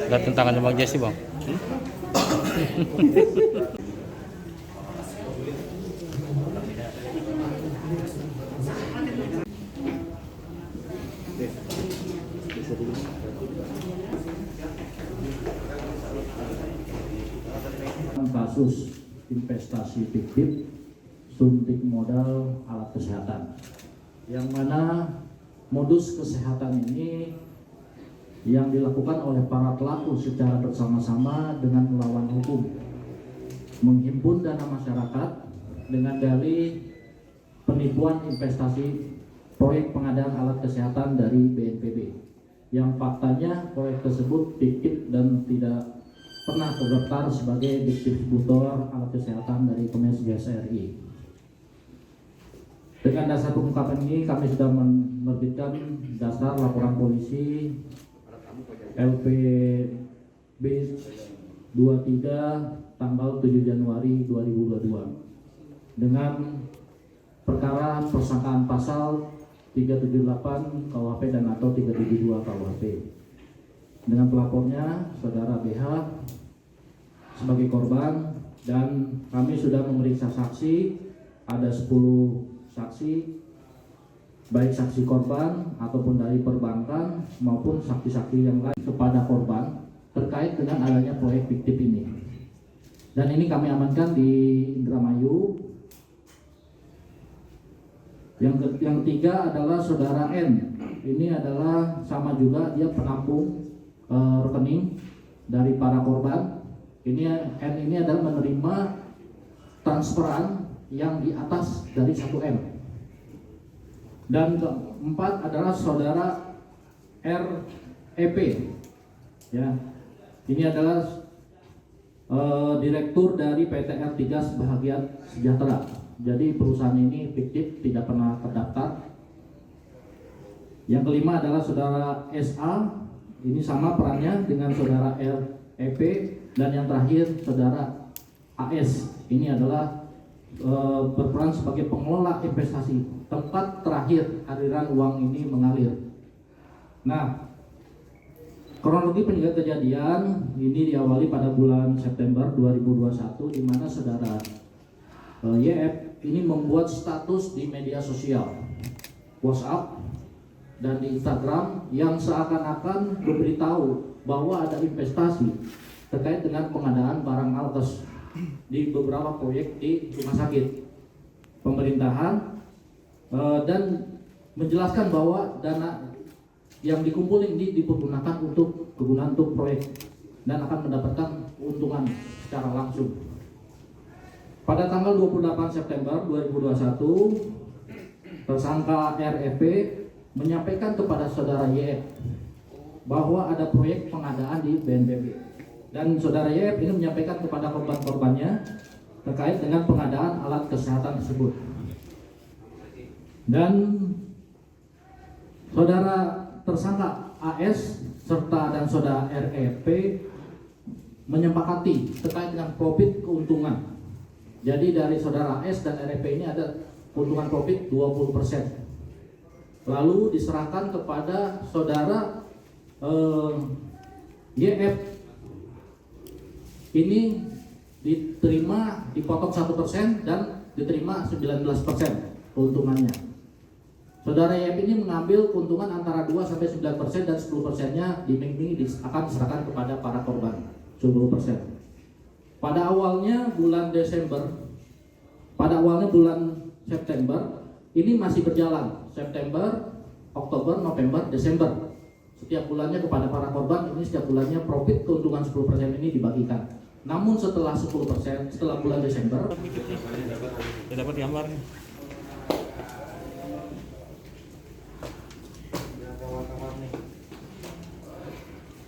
Lihat tangannya Bang Jesse, Bang. Kasus investasi fiktif suntik modal alat kesehatan, yang mana modus kesehatan ini yang dilakukan oleh para pelaku secara bersama-sama dengan melawan hukum, menghimpun dana masyarakat dengan dalih penipuan investasi proyek pengadaan alat kesehatan dari BNPB, yang faktanya proyek tersebut fiktif dan tidak pernah terdaftar sebagai distributor alat kesehatan dari Kemenkes RI. Dengan dasar pengungkapan ini, kami sudah menerbitkan dasar laporan polisi LPB 23 tanggal 7 Januari 2022 dengan perkara persangkaan pasal 378 KUHP dan atau 372 KUHP. Dengan pelapornya saudara BH sebagai korban, dan kami sudah memeriksa saksi, ada 10 saksi, baik saksi korban ataupun dari perbankan maupun saksi-saksi yang lain kepada korban terkait dengan adanya proyek fiktif ini. Dan ini kami amankan di Indramayu. Yang ketiga adalah saudara N. Ini adalah sama juga, dia penampung rekening dari para korban. Ini N ini adalah menerima transferan yang di atas dari 1M. Dan keempat adalah saudara REP. Ya, ini adalah direktur dari PT R3 Bahagia Sejahtera. Jadi perusahaan ini fiktif, tidak pernah terdaftar. Yang kelima adalah saudara SA. Ini sama perannya dengan saudara REP. Dan yang terakhir saudara AS. Ini adalah berperan sebagai pengelola investasi, tempat terakhir aliran uang ini mengalir. Nah, kronologi penyebab kejadian ini diawali pada bulan September 2021, di mana saudara YF ini membuat status di media sosial, WhatsApp dan di Instagram, yang seakan-akan memberitahu bahwa ada investasi terkait dengan pengadaan barang alkes di beberapa proyek di rumah sakit pemerintahan, dan menjelaskan bahwa dana yang dikumpulin ini dipergunakan untuk kegunaan untuk proyek dan akan mendapatkan keuntungan secara langsung. Pada tanggal 28 September 2021, tersangka REP menyampaikan kepada saudara YF bahwa ada proyek pengadaan di BNPB. Dan saudara YF ini menyampaikan kepada korban-korbannya terkait dengan pengadaan alat kesehatan tersebut. Dan saudara tersangka AS serta dan saudara REP menyepakati terkait dengan profit keuntungan. Jadi dari saudara AS dan REP ini ada keuntungan profit 20%. Lalu diserahkan kepada saudara YF. Ini diterima, dipotong 1% dan diterima 19% keuntungannya. Saudara YF ini mengambil keuntungan antara 2-9% dan 10%-nya diiming-imingi akan diserahkan kepada para korban 10%. Pada awalnya bulan September ini masih berjalan, September, Oktober, November, Desember. Setiap bulannya kepada para korban ini setiap bulannya profit keuntungan 10% ini dibagikan. Namun setelah 10%, setelah bulan Desember, dapat gambar.